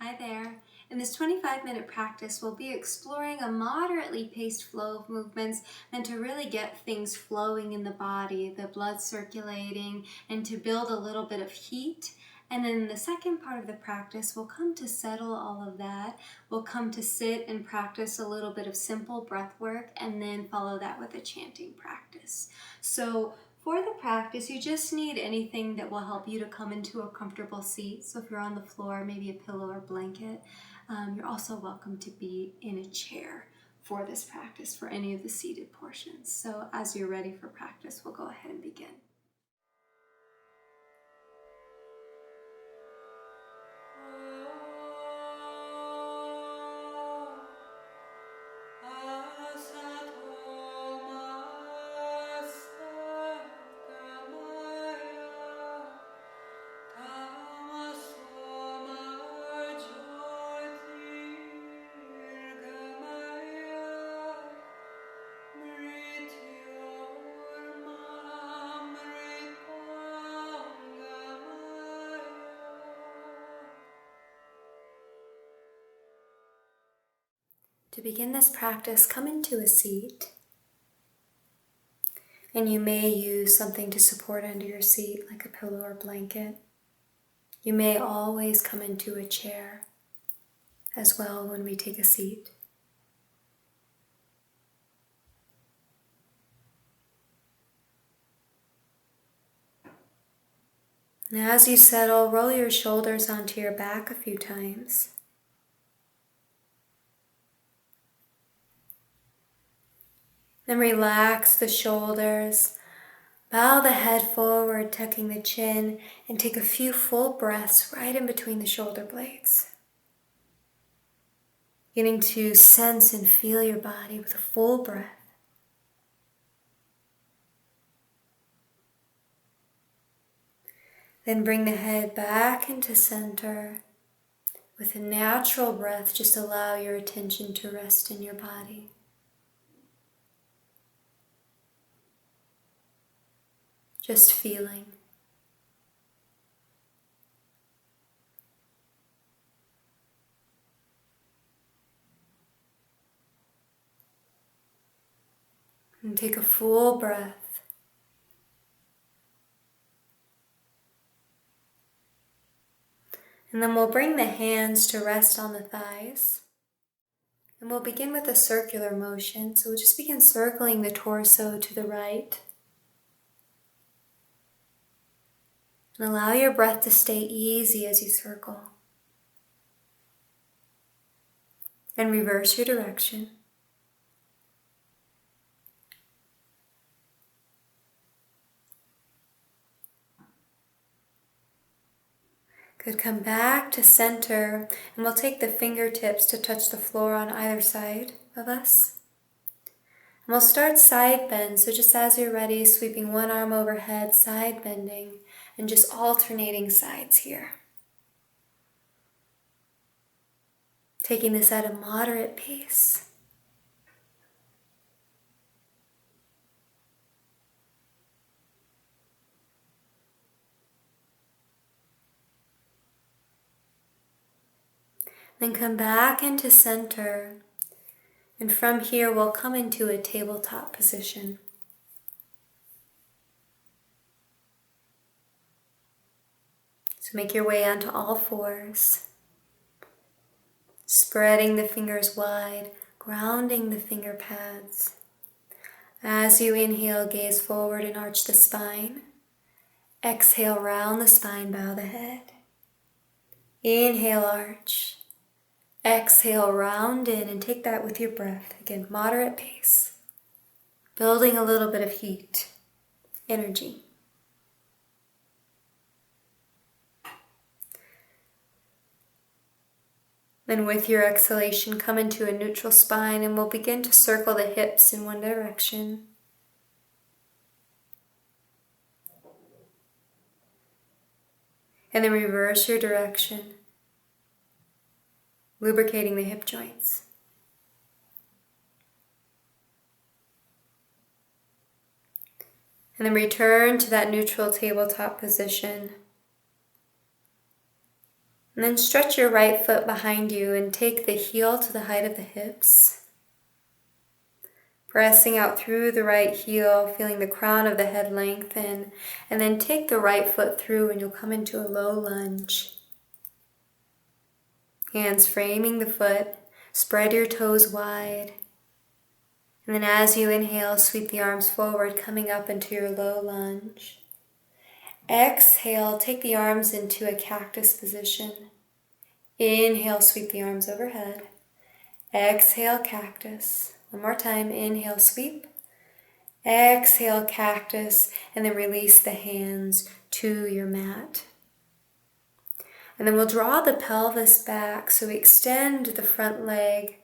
Hi there. In this 25-minute practice, we'll be exploring a moderately paced flow of movements meant to really get things flowing in the body, the blood circulating, and to build a little bit of heat. And then in the second part of the practice, we'll come to settle all of that. We'll come to sit and practice a little bit of simple breath work and then follow that with a chanting practice. So for the practice, you just need anything that will help you to come into a comfortable seat. So if you're on the floor, maybe a pillow or blanket. You're also welcome to be in a chair for this practice for any of the seated portions. So as you're ready for practice, we'll go ahead and begin. To begin this practice, come into a seat. And you may use something to support under your seat, like a pillow or blanket. You may always come into a chair as well when we take a seat. And as you settle, roll your shoulders onto your back a few times. Then relax the shoulders, bow the head forward, tucking the chin, and take a few full breaths right in between the shoulder blades. Getting to sense and feel your body with a full breath. Then bring the head back into center. With a natural breath, just allow your attention to rest in your body. Just feeling. And take a full breath. And then we'll bring the hands to rest on the thighs. And we'll begin with a circular motion. So we'll just begin circling the torso to the right. And allow your breath to stay easy as you circle. And reverse your direction. Good, come back to center, and we'll take the fingertips to touch the floor on either side of us. And we'll start side bend, so just as you're ready, sweeping one arm overhead, side bending, and just alternating sides here. Taking this at a moderate pace. Then come back into center, and from here we'll come into a tabletop position. So make your way onto all fours, spreading the fingers wide, grounding the finger pads. As you inhale, gaze forward and arch the spine. Exhale, round the spine, bow the head. Inhale, arch. Exhale, round in, and take that with your breath. Again, moderate pace. Building a little bit of heat, energy. Then with your exhalation, come into a neutral spine, and we'll begin to circle the hips in one direction. And then reverse your direction, lubricating the hip joints. And then return to that neutral tabletop position. And then stretch your right foot behind you and take the heel to the height of the hips. Pressing out through the right heel, feeling the crown of the head lengthen. And then take the right foot through and you'll come into a low lunge. Hands framing the foot. Spread your toes wide. And then as you inhale, sweep the arms forward, coming up into your low lunge. Exhale, take the arms into a cactus position. Inhale, sweep the arms overhead. Exhale, cactus. One more time, inhale, sweep. Exhale, cactus, and then release the hands to your mat. And then we'll draw the pelvis back, so we extend the front leg,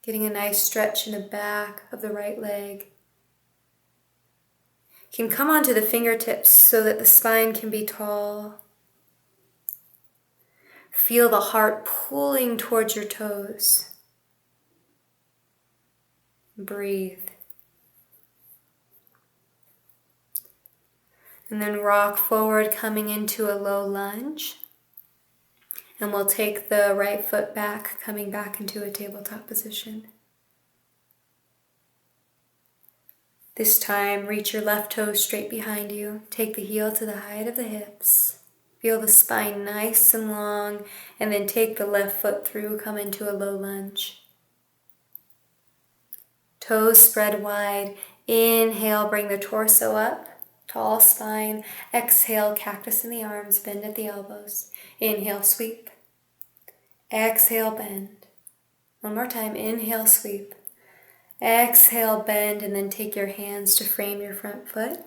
getting a nice stretch in the back of the right leg. You can come onto the fingertips so that the spine can be tall. Feel the heart pulling towards your toes. Breathe. And then rock forward, coming into a low lunge. And we'll take the right foot back, coming back into a tabletop position. This time, reach your left toe straight behind you. Take the heel to the height of the hips. Feel the spine nice and long, and then take the left foot through, come into a low lunge. Toes spread wide. Inhale, bring the torso up. Tall spine. Exhale, cactus in the arms, bend at the elbows. Inhale, sweep. Exhale, bend. One more time, inhale, sweep. Exhale, bend, and then take your hands to frame your front foot.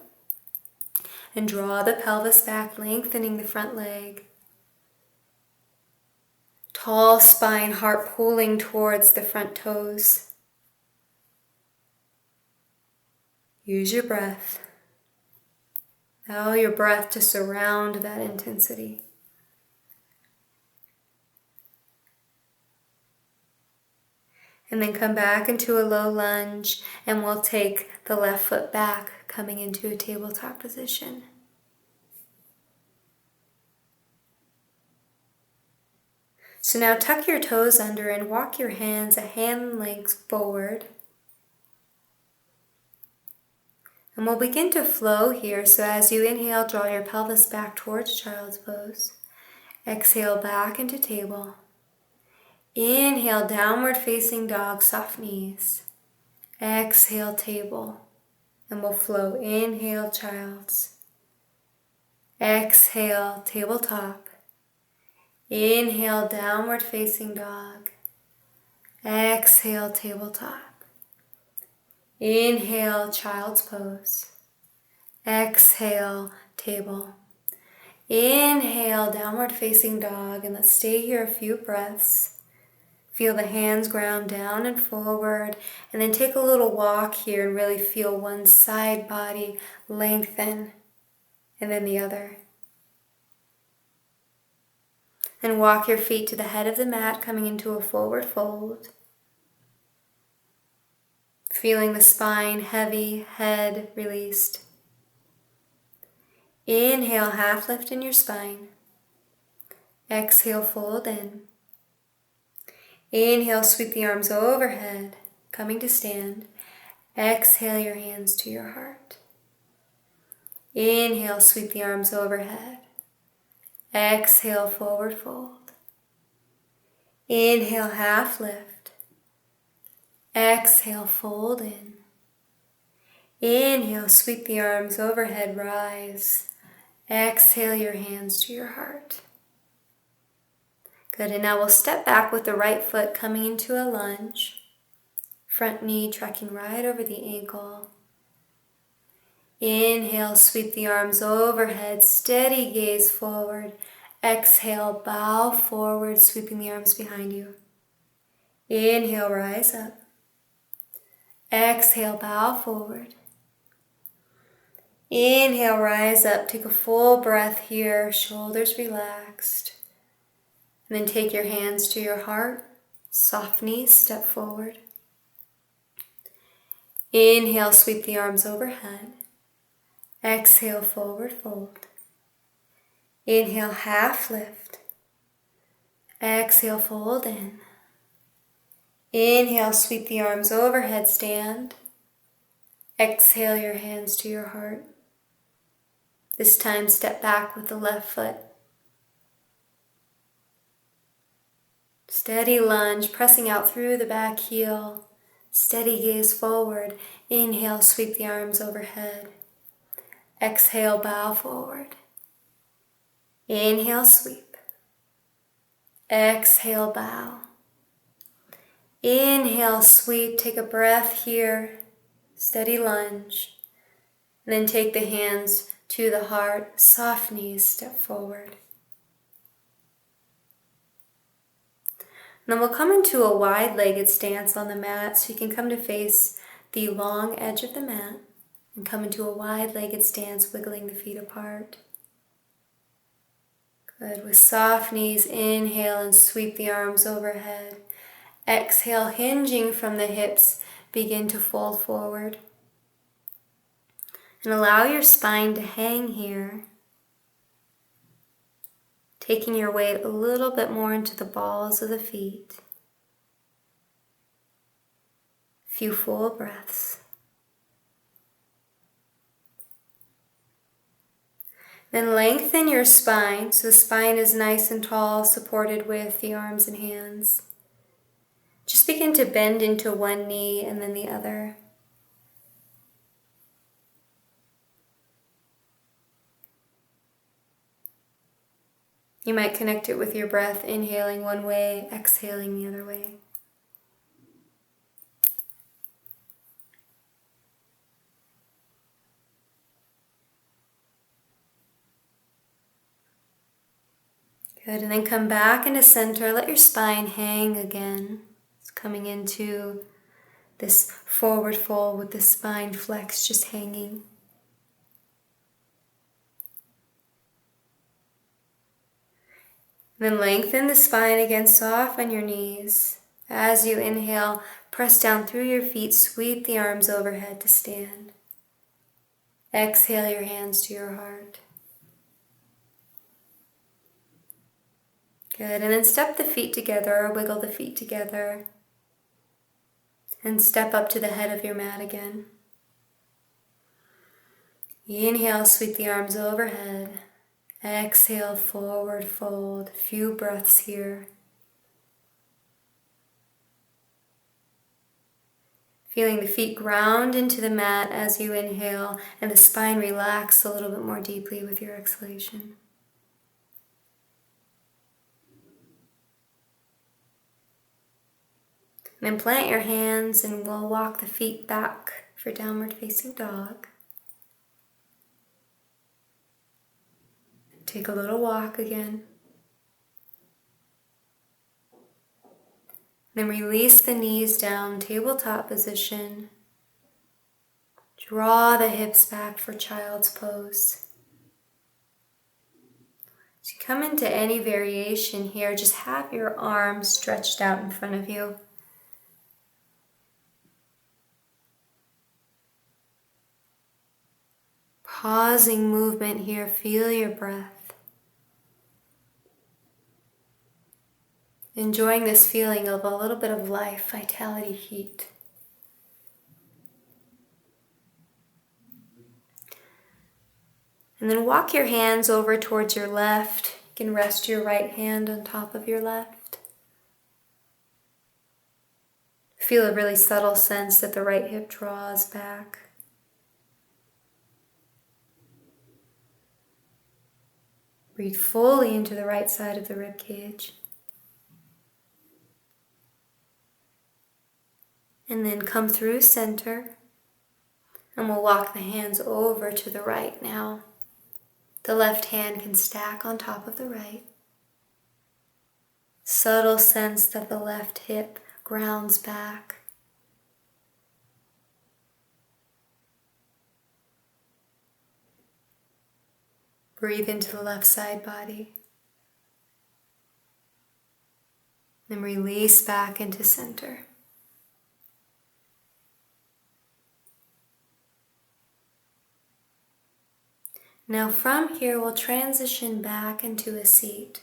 And draw the pelvis back, lengthening the front leg. Tall spine, heart pulling towards the front toes. Use your breath. Allow your breath to surround that intensity. And then come back into a low lunge, and we'll take the left foot back, coming into a tabletop position. So now tuck your toes under and walk your hands a hand length forward. And we'll begin to flow here. So as you inhale, draw your pelvis back towards child's pose. Exhale, back into table. Inhale, downward facing dog, soft knees. Exhale, table. And we'll flow. Inhale, child's. Exhale, tabletop. Inhale, downward facing dog. Exhale, tabletop. Inhale, child's pose. Exhale, table. Inhale, downward facing dog, and let's stay here a few breaths. Feel the hands ground down and forward, and then take a little walk here and really feel one side body lengthen, and then the other. And walk your feet to the head of the mat, coming into a forward fold. Feeling the spine heavy, head released. Inhale, half lift in your spine. Exhale, fold in. Inhale, sweep the arms overhead, coming to stand. Exhale, your hands to your heart. Inhale, sweep the arms overhead. Exhale, forward fold. Inhale, half lift. Exhale, fold in. Inhale, sweep the arms overhead, rise. Exhale, your hands to your heart. Good, and now we'll step back with the right foot coming into a lunge. Front knee tracking right over the ankle. Inhale, sweep the arms overhead, steady gaze forward. Exhale, bow forward, sweeping the arms behind you. Inhale, rise up. Exhale, bow forward. Inhale, rise up. Take a full breath here, shoulders relaxed. And then take your hands to your heart. Soft knees, step forward. Inhale, sweep the arms overhead. Exhale, forward fold. Inhale, half lift. Exhale, fold in. Inhale, sweep the arms overhead, stand. Exhale your hands to your heart. This time step back with the left foot. Steady lunge, pressing out through the back heel. Steady gaze forward. Inhale, sweep the arms overhead. Exhale, bow forward. Inhale, sweep. Exhale, bow. Inhale, sweep. Take a breath here. Steady lunge. And then take the hands to the heart. Soft knees, step forward. Then we'll come into a wide-legged stance on the mat, so you can come to face the long edge of the mat and come into a wide-legged stance, wiggling the feet apart. Good. With soft knees, inhale and sweep the arms overhead. Exhale, hinging from the hips, begin to fold forward. And allow your spine to hang here, taking your weight a little bit more into the balls of the feet. Few full breaths. Then lengthen your spine so the spine is nice and tall, supported with the arms and hands. Just begin to bend into one knee and then the other. You might connect it with your breath, inhaling one way, exhaling the other way. Good, and then come back into center. Let your spine hang again. It's coming into this forward fold with the spine flexed, just hanging. Then lengthen the spine again, soften your knees. As you inhale, press down through your feet, sweep the arms overhead to stand. Exhale your hands to your heart. Good, and then step the feet together or wiggle the feet together. And step up to the head of your mat again. Inhale, sweep the arms overhead. Exhale, forward fold. Few breaths here. Feeling the feet ground into the mat as you inhale and the spine relax a little bit more deeply with your exhalation. And then plant your hands and we'll walk the feet back for downward facing dog. Take a little walk again. Then release the knees down, tabletop position. Draw the hips back for child's pose. As you come into any variation here, just have your arms stretched out in front of you. Pausing movement here, feel your breath. Enjoying this feeling of a little bit of life, vitality, heat. And then walk your hands over towards your left. You can rest your right hand on top of your left. Feel a really subtle sense that the right hip draws back. Breathe fully into the right side of the rib cage. And then come through center. And we'll walk the hands over to the right now. The left hand can stack on top of the right. Subtle sense that the left hip grounds back. Breathe into the left side body. Then release back into center. Now from here, we'll transition back into a seat.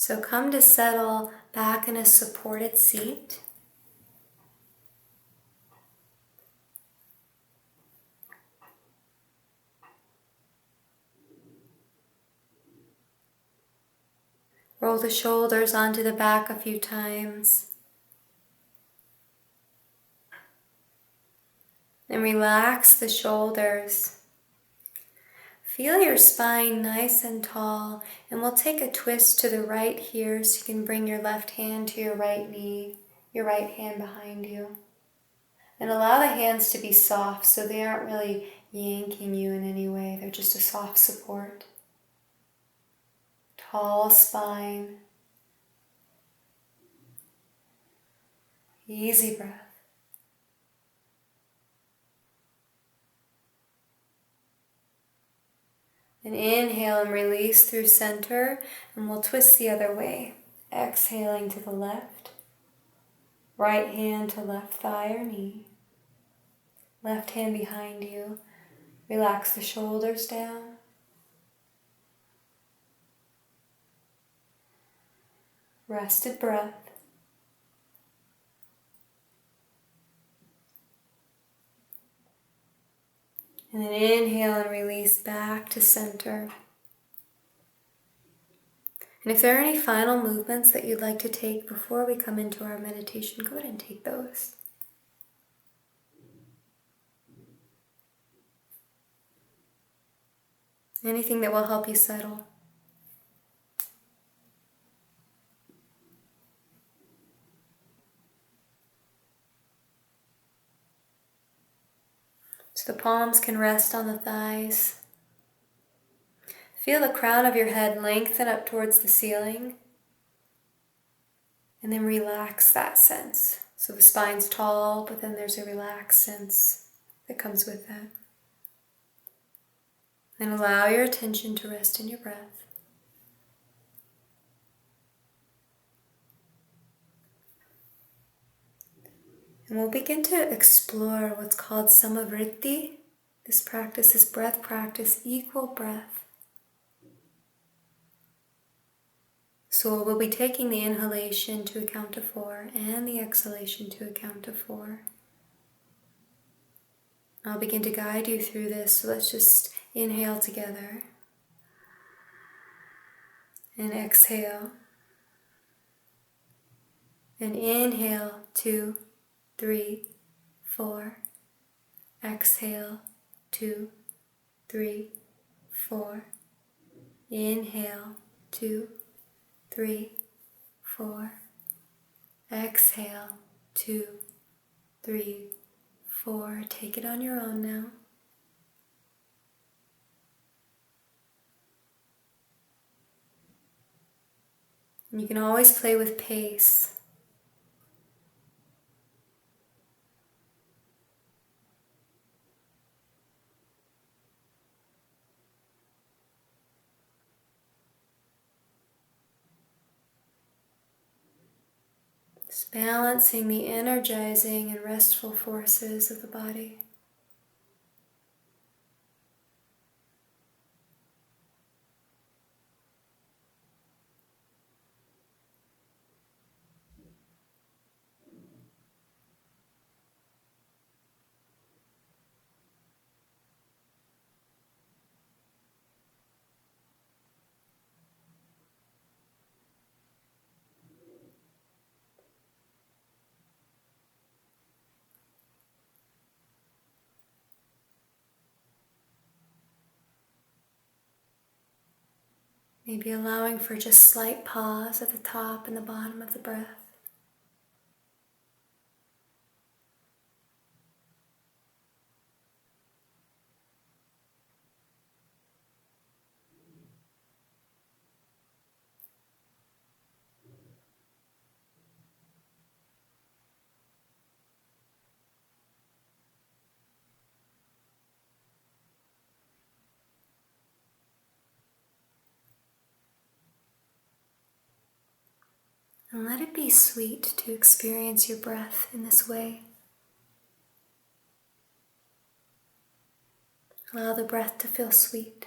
So come to settle back in a supported seat. Roll the shoulders onto the back a few times. And relax the shoulders. Feel your spine nice and tall, and we'll take a twist to the right here so you can bring your left hand to your right knee, your right hand behind you. And allow the hands to be soft so they aren't really yanking you in any way. They're just a soft support. Tall spine. Easy breath. And inhale and release through center, and we'll twist the other way. Exhaling to the left. Right hand to left thigh or knee. Left hand behind you. Relax the shoulders down. Rested breath. And then inhale and release back to center. And if there are any final movements that you'd like to take before we come into our meditation, go ahead and take those. Anything that will help you settle. So the palms can rest on the thighs. Feel the crown of your head lengthen up towards the ceiling. And then relax that sense. So the spine's tall, but then there's a relaxed sense that comes with that. Then allow your attention to rest in your breath. And we'll begin to explore what's called Samavriti. This practice is breath practice, equal breath. So we'll be taking the inhalation to a count of 4 and the exhalation to a count of 4. I'll begin to guide you through this, so let's just inhale together and exhale. And inhale, 2, 3, 4. Exhale, 2, 3, 4. Inhale, 2, 3, 4. Exhale, 2, 3, 4. Take it on your own now. And you can always play with pace. Just balancing the energizing and restful forces of the body. Maybe allowing for just slight pause at the top and the bottom of the breath. And let it be sweet to experience your breath in this way. Allow the breath to feel sweet.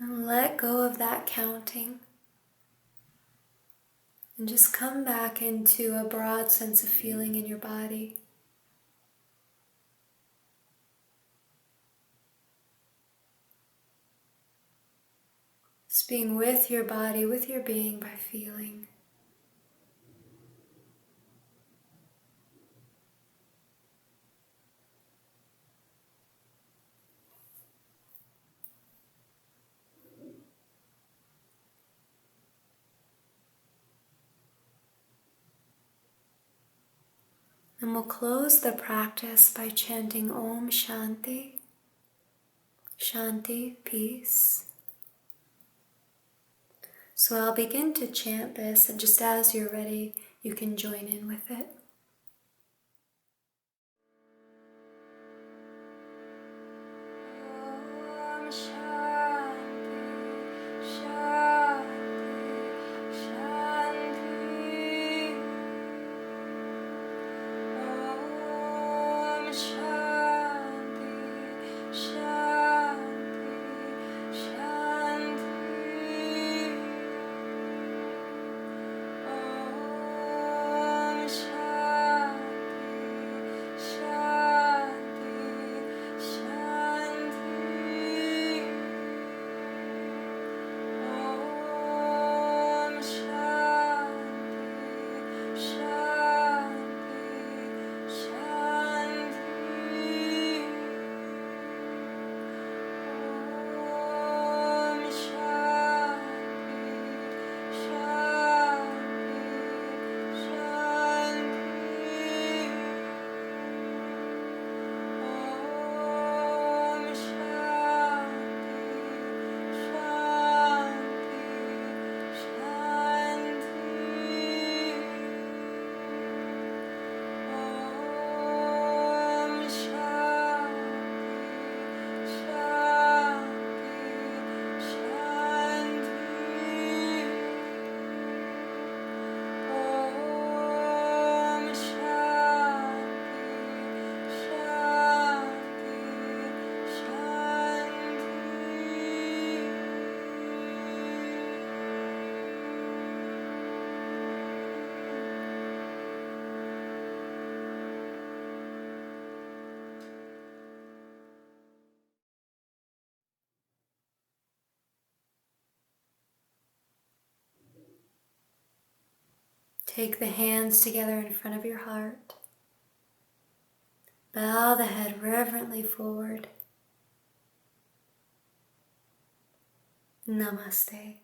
And let go of that counting. And just come back into a broad sense of feeling in your body. Just being with your body, with your being by feeling. And we'll close the practice by chanting Om Shanti, Shanti, peace. So I'll begin to chant this, and just as you're ready, you can join in with it. Om Shanti, Shanti, Shanti. Om Shanti, Shanti, Shanti. Om Shanti, Shanti, Shanti. Om Shanti, Shanti, Shanti. Om Shanti, Shanti, Shanti. Om Shanti, Take the hands together in front of your heart. Bow the head reverently forward. Namaste.